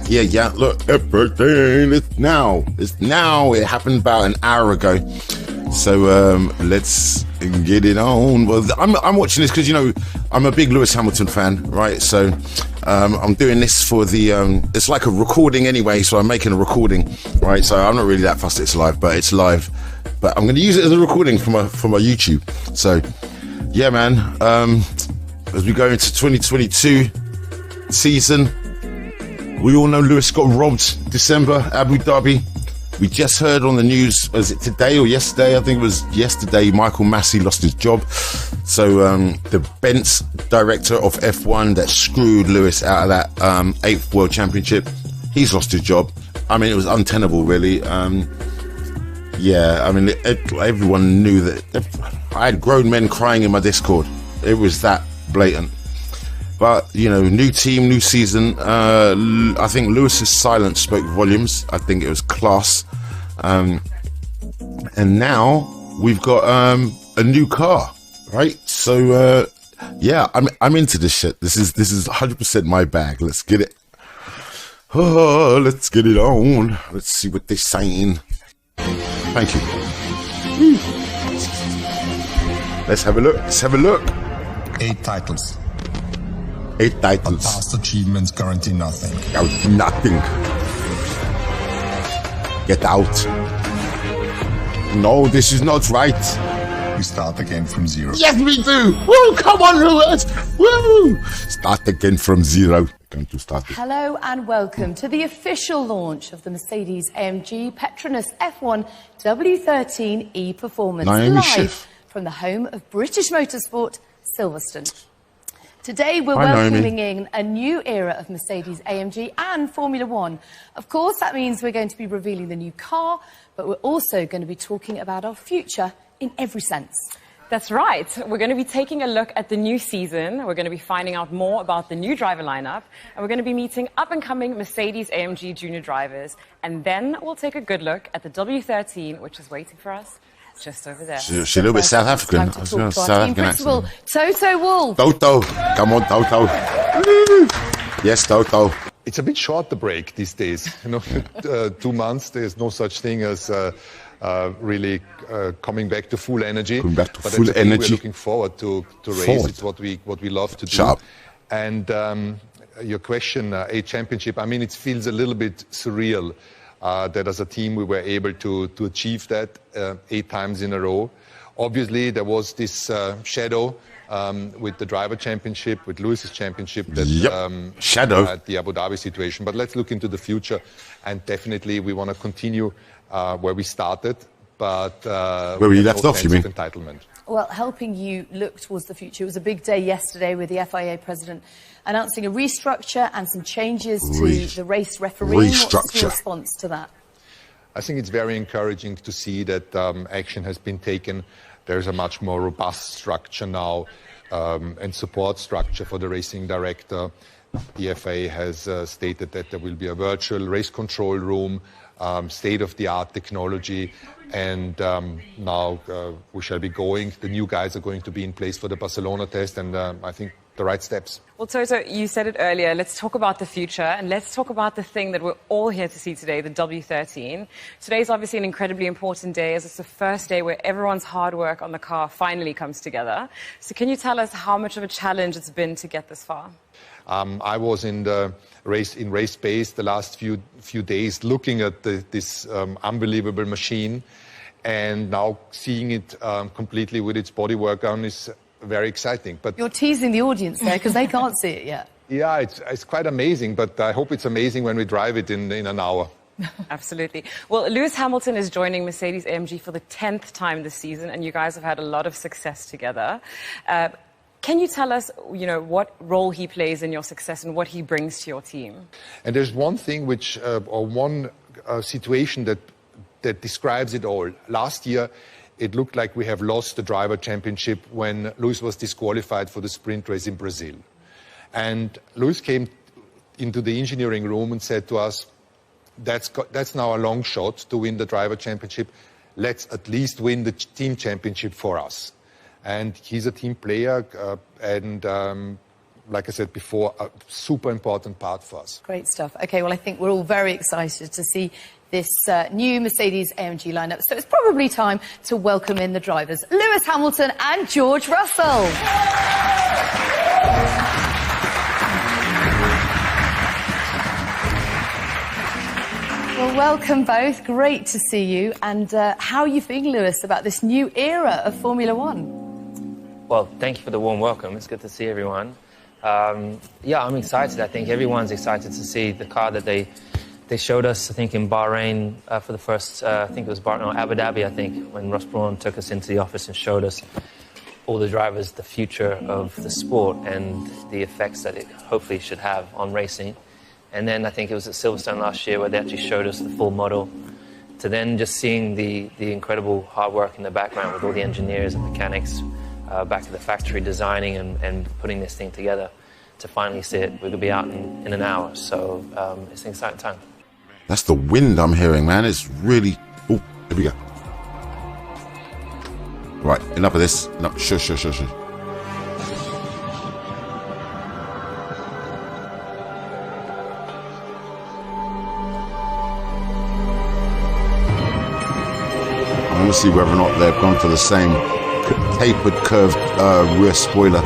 Yeah. Look, everything is now. It's now. It happened about an hour ago. So let's get it on. Well, I'm watching this because, you know, I'm a big Lewis Hamilton fan, right? So I'm doing this for the, it's like a recording anyway, so I'm making a recording, right? So I'm not really that fussed it's live, but it's live. But I'm going to use it as a recording for my YouTube. So, yeah, man, as we go into 2022 season, we all know Lewis got robbed December, Abu Dhabi. We just heard on the news, was it today or yesterday? I think it was yesterday, Michael Massey lost his job. So the Benz director of F1 that screwed Lewis out of that 8th World Championship, he's lost his job. I mean, it was untenable, really. Yeah, I mean, everyone knew that. I had grown men crying in my Discord. It was that blatant. But, you know, new team, new season. I think Lewis's silence spoke volumes. I think it was class. And now we've got a new car, right? So, yeah, I'm into this shit. This is 100% my bag. Let's get it. Oh, let's get it on. Let's see what they're saying. Thank you. Let's have a look. 8 titles. 8 titles. But past achievements guarantee nothing. Nothing. Get out. No, this is not right. We start again from zero. Yes, we do. Woo, come on, Lewis. Woo. Start again from zero. Going to start it. Hello and welcome to the official launch of the Mercedes-AMG Petronas F1 W13 E-Performance live from the home of British motorsport, Silverstone. Today, we're welcoming in a new era of Mercedes-AMG and Formula One. Of course, that means we're going to be revealing the new car, but we're also going to be talking about our future in every sense. That's right. We're going to be taking a look at the new season. We're going to be finding out more about the new driver lineup. And we're going to be meeting up-and-coming Mercedes-AMG junior drivers. And then we'll take a good look at the W13, which is waiting for us just over there. She's a little bit South African. South African accent. Toto Wolff. Toto. Come on, Toto. Yes, Toto. It's a bit short, the break these days. You know, 2 months, there's no such thing as really coming back to full energy. Coming back to full energy. We're looking forward to race. It's what we love to do. Sharp. And your question, a championship, I mean, it feels a little bit surreal that as a team we were able to achieve that 8 times in a row. Obviously, there was this shadow with the driver championship, with Lewis's championship, shadow at the Abu Dhabi situation. But let's look into the future, and definitely we want to continue where we started, but where we left off, you mean? Entitlement. Well, helping you look towards the future. It was a big day yesterday with the FIA president announcing a restructure and some changes to the race refereeing. What's your response to that? I think it's very encouraging to see that action has been taken. There's a much more robust structure now and support structure for the racing director. The FIA has stated that there will be a virtual race control room, state-of-the-art technology, and now we shall be going. The new guys are going to be in place for the Barcelona test, and I think the right steps. Well, Toto, you said it earlier. Let's talk about the future, and let's talk about the thing that we're all here to see today, the W13. Today is obviously an incredibly important day, as it's the first day where everyone's hard work on the car finally comes together. So can you tell us how much of a challenge it's been to get this far? I was in the race space the last few days looking at this unbelievable machine, and now seeing it completely with its bodywork on is very exciting. But you're teasing the audience there because they can't see it yet. Yeah, it's quite amazing, but I hope it's amazing when we drive it in an hour. Absolutely. Well, Lewis Hamilton is joining Mercedes-AMG for the 10th time this season, and you guys have had a lot of success together. Can you tell us, you know, what role he plays in your success and what he brings to your team? And there's one thing which, or one situation that describes it all. Last year, it looked like we have lost the driver championship when Lewis was disqualified for the sprint race in Brazil. And Lewis came into the engineering room and said to us, that's now a long shot to win the driver championship. Let's at least win the team championship for us. And he's a team player, like I said before, a super important part for us. Great stuff. Okay, well, I think we're all very excited to see this new Mercedes AMG lineup. So it's probably time to welcome in the drivers, Lewis Hamilton and George Russell. Well, welcome both. Great to see you. And how are you feeling, Lewis, about this new era of Formula One? Well, thank you for the warm welcome. It's good to see everyone. Yeah, I'm excited. I think everyone's excited to see the car that they showed us, I think, in Bahrain for the first, I think it was Abu Dhabi, I think, when Ross Brawn took us into the office and showed us all the drivers, the future of the sport and the effects that it hopefully should have on racing. And then I think it was at Silverstone last year where they actually showed us the full model, to then just seeing the incredible hard work in the background with all the engineers and mechanics back at the factory designing and putting this thing together. To finally see it, we're going to be out in an hour, so it's an exciting time. That's the wind I'm hearing, man. It's really... Oh, here we go. Right, enough of this. No, shush. I want to see whether or not they've gone for the same tapered, curved rear spoiler.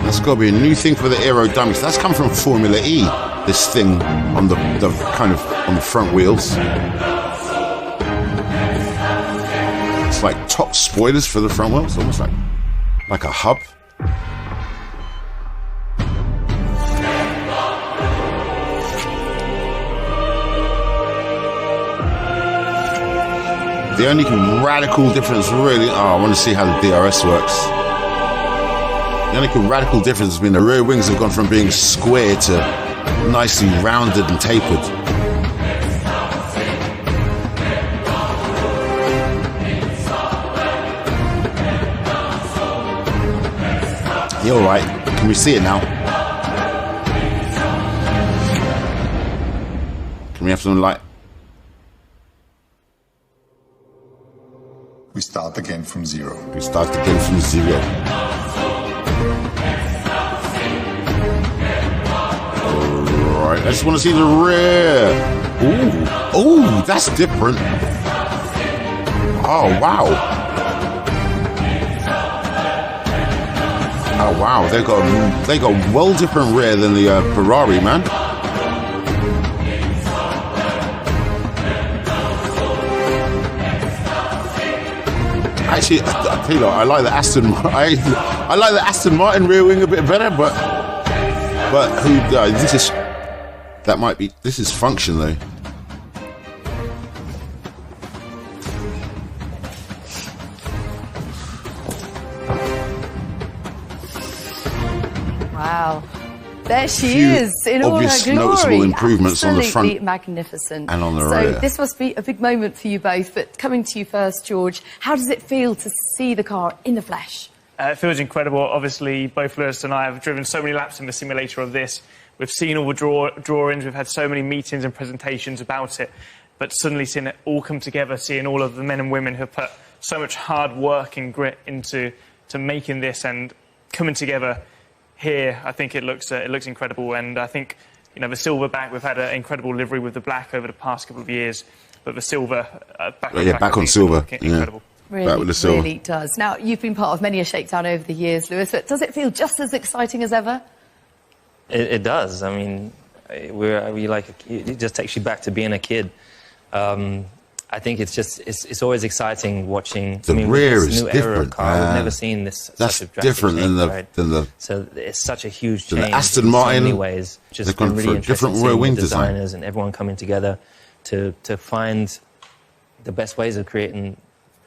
That's got to be a new thing for the aerodynamics. That's come from Formula E. This thing on the kind of on the front wheels. It's like top spoilers for the front wheels, almost like a hub. The only radical difference, really, I want to see how the DRS works. The only radical difference has been the rear wings have gone from being square to nicely rounded and tapered. You're right. Can we see it now? Can we have some light? We start again from zero. We start again from zero. Alright, I just want to see the rear. Ooh, that's different. Oh, wow. Oh, wow, they got well different rear than the Ferrari, man. Actually, I tell you what, I like the Aston Martin rear wing a bit better, but this is function though. Wow. There she is in all her obvious glory. noticeable improvements on the front Absolutely magnificent. and on the rear. So this must be a big moment for you both. But coming to you first, George, how does it feel to see the car in the flesh? It feels incredible. Obviously, both Lewis and I have driven so many laps in the simulator of this. We've seen all the drawings. We've had so many meetings and presentations about it. But suddenly seeing it all come together, seeing all of the men and women who have put so much hard work and grit into making this and coming together here, I think it looks incredible. And I think, you know, the silver back, we've had an incredible livery with the black over the past couple of years, but the silver back on silver, Really, incredible. Back with the silver. really does. Now, you've been part of many a shakedown over the years, Lewis, but does it feel just as exciting as ever? It does. I mean, it just takes you back to being a kid. I think it's always exciting watching. The rear is new different. Era of car. We've never seen this. That's such a drastic different change, than the. So it's such a huge change. The Aston in Martin. So many ways. Just They've gone been for really a different interesting rear wing the design. designers and everyone coming together to find the best ways of creating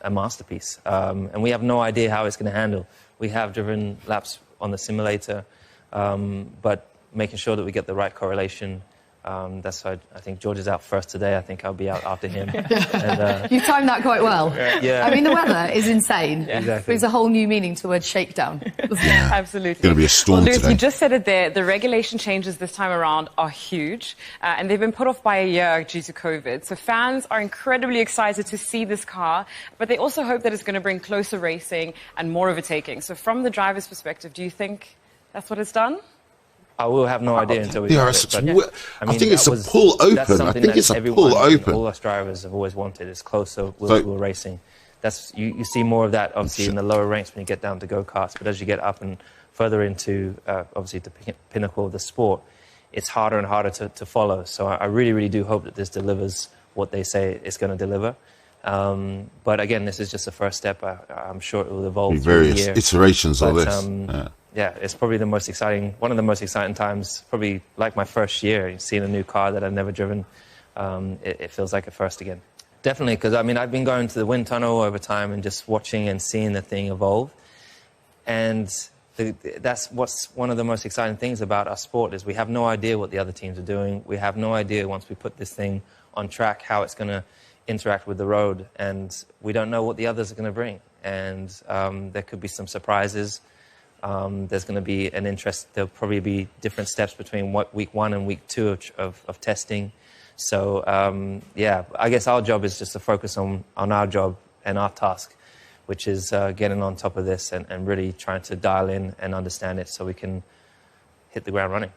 a masterpiece. And we have no idea how it's going to handle. We have driven laps on the simulator, but making sure that we get the right correlation That's why I think George is out first today. I think I'll be out after him. And, You timed that quite well. Yeah. I mean, the weather is insane. Exactly. Brings a whole new meaning to the word shakedown. Absolutely. It's going to be a storm Lewis, today. you just said it there. The regulation changes this time around are huge, and they've been put off by a year due to COVID. So fans are incredibly excited to see this car, but they also hope that it's going to bring closer racing and more overtaking. So from the driver's perspective, do you think that's what it's done? I will have no idea until we. I think it's a pull open. I think it's a pull open. All us drivers have always wanted is closer wheel racing. That's you see more of that obviously in the lower ranks when you get down to go-karts, but as you get up and further into obviously the pinnacle of the sport, it's harder and harder to follow. So I really, really do hope that this delivers what they say it's going to deliver. But again, this is just the first step. I'm sure it will evolve through the Various year. iterations of this. Yeah, it's probably the most exciting, one of the most exciting times, probably like my first year, seeing a new car that I've never driven. It feels like a first again. Definitely, because I mean, I've been going to the wind tunnel over time and just watching and seeing the thing evolve. And that's what's one of the most exciting things about our sport is we have no idea what the other teams are doing. We have no idea once we put this thing on track how it's going to interact with the road. And we don't know what the others are going to bring. And there could be some surprises. There's going to be an interest. There'll probably be different steps between week 1 and week 2 of testing. So, yeah, I guess our job is just to focus on our job and our task, which is getting on top of this and really trying to dial in and understand it so we can hit the ground running.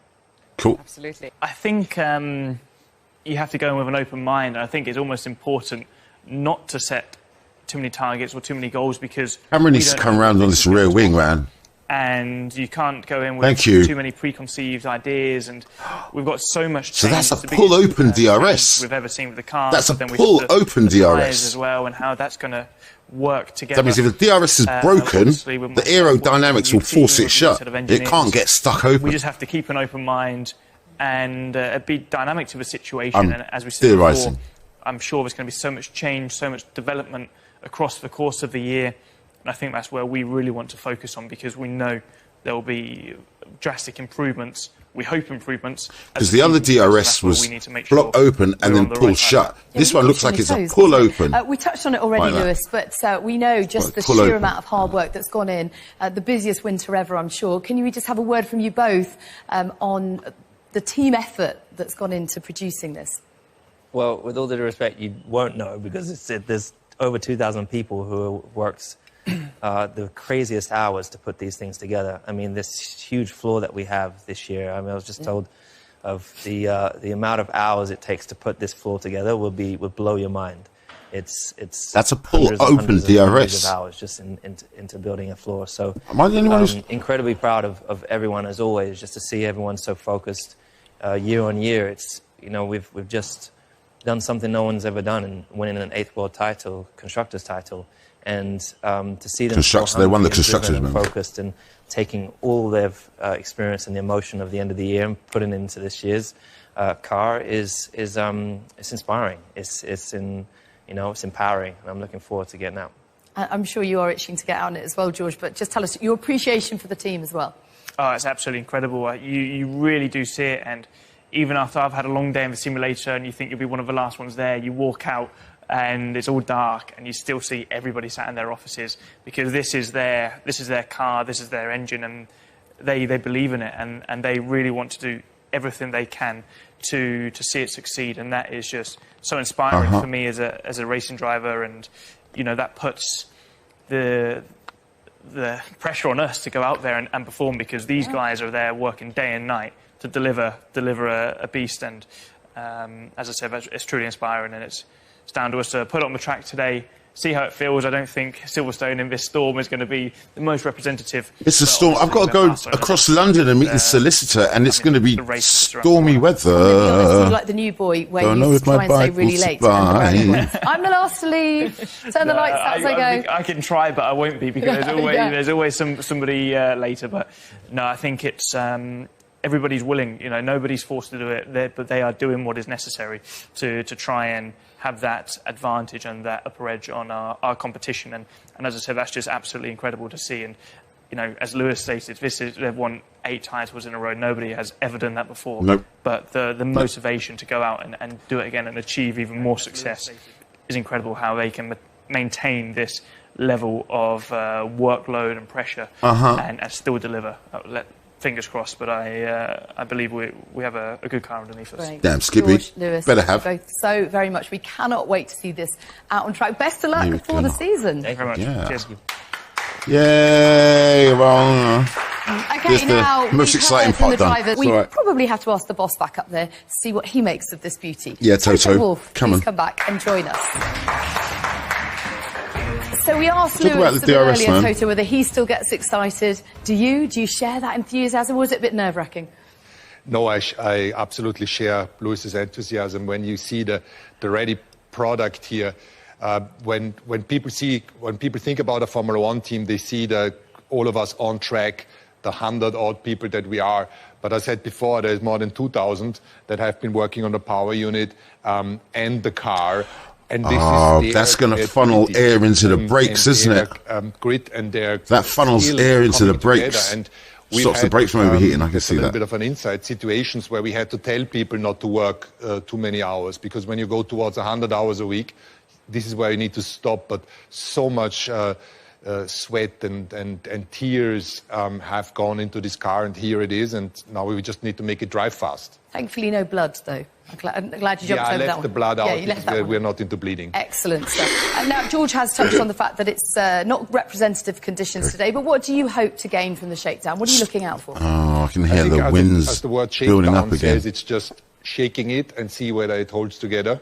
Cool. Absolutely. I think you have to go in with an open mind. I think it's almost important not to set too many targets or too many goals because... Cameron needs to come around on this rear wing, man. And you can't go in with too many preconceived ideas, and we've got so much change. So that's a pull-open DRS. We've ever seen with the car. That's a pull-open DRS as well, and how that's going to work together. That means if the DRS is broken, the aerodynamics will force it shut. It can't get stuck open. We just have to keep an open mind and be dynamic to the situation. And as we said before, I'm sure there's going to be so much change, so much development across the course of the year. And I think that's where we really want to focus on because we know there will be drastic improvements. We hope improvements. Because the other DRS was block open and then pull shut. This one looks like it's a pull open. We touched on it already, Lewis, but we know just the sheer amount of hard work that's gone in. The busiest winter ever, I'm sure. Can we just have a word from you both on the team effort that's gone into producing this? Well, with all due respect, you won't know because there's over 2,000 people who worked the craziest hours to put these things together. I mean, this huge floor that we have this year, I mean, I was just told of the amount of hours it takes to put this floor together would blow your mind. That's a pull-open DRS. Of hours just into building a floor. So am I the only one who's incredibly proud of everyone as always, just to see everyone so focused year on year. It's, you know, we've just done something no one's ever done and winning an 8th world title, constructors title. And to see them they won the constructors, and focused and taking all their experience and the emotion of the end of the year and putting it into this year's car is inspiring. It's empowering, and I'm looking forward to getting out. I'm sure you are itching to get out on it as well, George. But just tell us your appreciation for the team as well. Oh, it's absolutely incredible. You really do see it, and even after I've had a long day in the simulator, and you think you'll be one of the last ones there, you walk out. And it's all dark, and you still see everybody sat in their offices because this is their car, this is their engine, and they believe in it, and they really want to do everything they can to see it succeed, and that is just so inspiring for me as a racing driver, and you know that puts the pressure on us to go out there and perform because these guys are there working day and night to deliver a beast, and as I said, it's truly inspiring, and it's down to us to put it on the track today, see how it feels. I don't think Silverstone in this storm is going to be the most representative. It's a storm. I've got to go across London and meet the solicitor, and it's going to be stormy weather. You're like the new boy where you try and stay really late. I'm the last to leave. Turn the lights out as I go. I can try, but I won't be because there's always somebody later. But no, I think it's... everybody's willing, you know, nobody's forced to do it, but they are doing what is necessary to try and have that advantage and that upper edge on our competition. And as I said, that's just absolutely incredible to see. And, you know, as Lewis stated, they've won 8 titles in a row. Nobody has ever done that before. Nope. But the motivation to go out and do it again and achieve even more success is incredible. How they can maintain this level of workload and pressure and still deliver. Fingers crossed, but I believe we have a good car underneath us. Great. Damn, Skippy. George, Lewis, better have. both so very much. We cannot wait to see this out on track. Best of luck You before the cannot. season. Thank you very much. Yeah. Cheers. Yay! Well, Okay, Just the now most we've exciting heard from part the done. drivers. It's We all right. probably have to ask the boss back up there to see what he makes of this beauty. Yeah, Toto, Wolff, come please on. come back and join us. So we asked Talk about Lewis the a bit DRS, earlier, man. Toto, whether he still gets excited. Do you? Do you share that enthusiasm, or is it a bit nerve-wracking? No, I absolutely share Lewis's enthusiasm when you see the ready product here. When people think about a Formula One team, they see all of us on track, the 100-odd people that we are. But as I said before, there's more than 2,000 that have been working on the power unit and the car. And this is that's going to funnel air into the brakes, isn't it? Grit and their That funnels skill air into the coming brakes. together. And we've Stops the had, brakes from overheating, I can just see a little that. bit of an insight situations where we had to tell people not to work too many hours, because when you go towards 100 hours a week, this is where you need to stop. But so much sweat and tears have gone into this car, and here it is, and now we just need to make it drive fast. Thankfully, no blood, though. I'm glad you jumped I over that left one. the blood out Yeah, you left because that we're one. not into bleeding. Excellent stuff. And now, George has touched on the fact that it's not representative conditions today, but what do you hope to gain from the shakedown? What are you looking out for? Oh, I can hear the as winds the word building shakedown up again. says, it's just shaking it and see whether it holds together.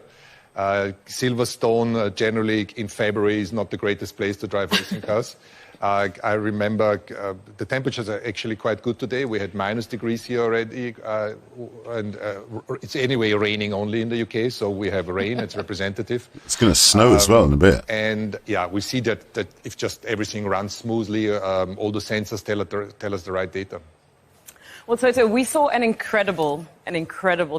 Silverstone, generally in February, is not the greatest place to drive racing cars. I remember the temperatures are actually quite good today. We had -degrees here already, and it's anyway raining only in the UK, so we have rain. It's representative. It's going to snow as well in a bit. And yeah, we see that if just everything runs smoothly, all the sensors tell us the right data. Well, Toto, we saw an incredible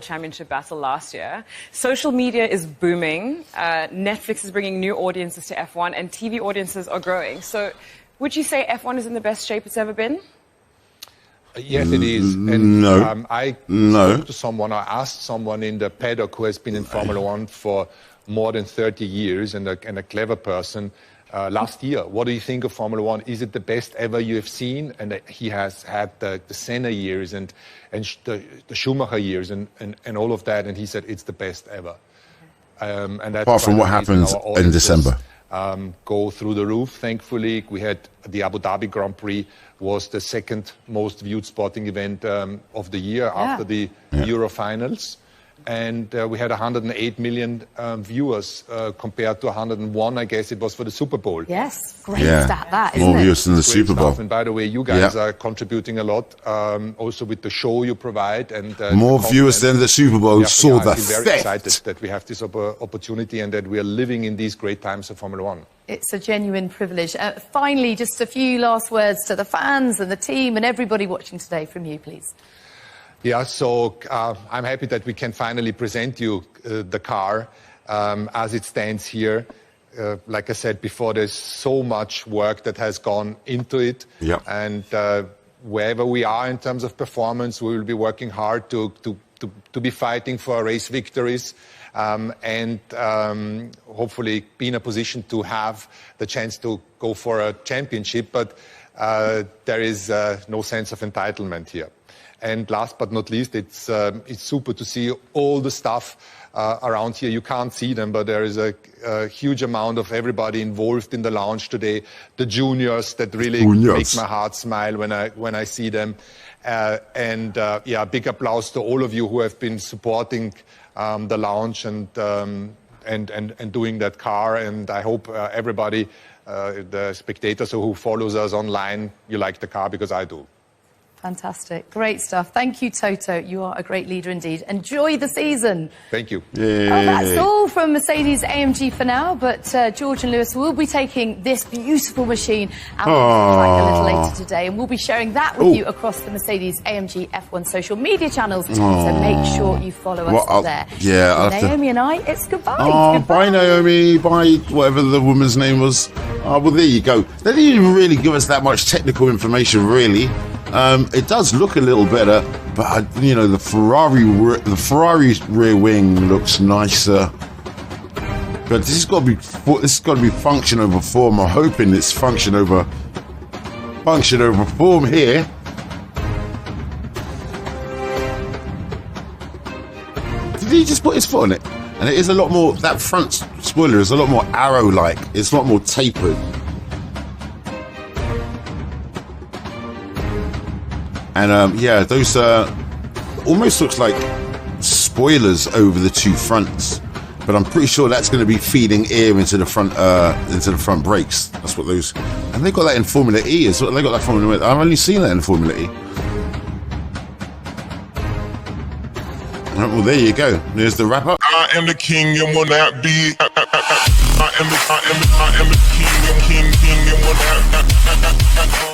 championship battle last year. Social media is booming. Netflix is bringing new audiences to F1, and TV audiences are growing. So would you say F1 is in the best shape it's ever been? Yes, it is. And, no. I spoke to someone, I asked someone in the paddock who has been in Formula One for more than 30 years and a clever person, last year, what do you think of Formula One? Is it the best ever you have seen? And he has had the Senna years and the Schumacher years and all of that, and he said it's the best ever. And that's Apart from why what the reason happens our in audiences, December. Go through the roof, thankfully. We had the Abu Dhabi Grand Prix was the second most viewed sporting event of the year after the Euro finals. And we had 108 million viewers compared to 101, I guess it was for the Super Bowl. Yes, great stat that, isn't More it? views than the Great Super Bowl. stuff. And by the way, you guys are contributing a lot, also with the show you provide. And More viewers than the Super Bowl saw the I feel very excited theft. that we have this opportunity and that we are living in these great times of Formula One. It's a genuine privilege. Finally, just a few last words to the fans and the team and everybody watching today from you, please. Yeah, so I'm happy that we can finally present you the car as it stands here. Like I said before, there's so much work that has gone into it. Yeah. And wherever we are in terms of performance, we will be working hard to be fighting for race victories and hopefully be in a position to have the chance to go for a championship. But there is no sense of entitlement here. And last but not least, it's super to see all the stuff around here. You can't see them, but there is a huge amount of everybody involved in the launch today. The juniors that really make my heart smile when I see them. Big applause to all of you who have been supporting the launch and doing that car. And I hope everybody, the spectators who follows us online, you like the car because I do. Fantastic. Great stuff. Thank you, Toto. You are a great leader indeed. Enjoy the season. Thank you. Well, that's all from Mercedes AMG for now, but George and Lewis will be taking this beautiful machine out on the track a little later today, and we'll be sharing that with you across the Mercedes AMG F1 social media channels, so make sure you follow us there. Yeah, I'll have Naomi and I, it's goodbye. Oh, Goodbye. bye Naomi, bye whatever the woman's name was. Oh, well, there you go. They didn't even really give us that much technical information, really. It does look a little better, but you know, the Ferrari rear wing looks nicer. But this has got to be function over form. I'm hoping it's function over form here. Did he just put his foot on it? And it is a lot more, that front spoiler is a lot more arrow-like. It's a lot more tapered. And yeah, those almost looks like spoilers over the two fronts. But I'm pretty sure that's going to be feeding air into the front brakes. That's what those, and they got that in Formula E as well. They got that Formula E. I've only seen that in Formula E. Well, there you go. There's the wrap up. I am the king and will not be. I am the king and will not.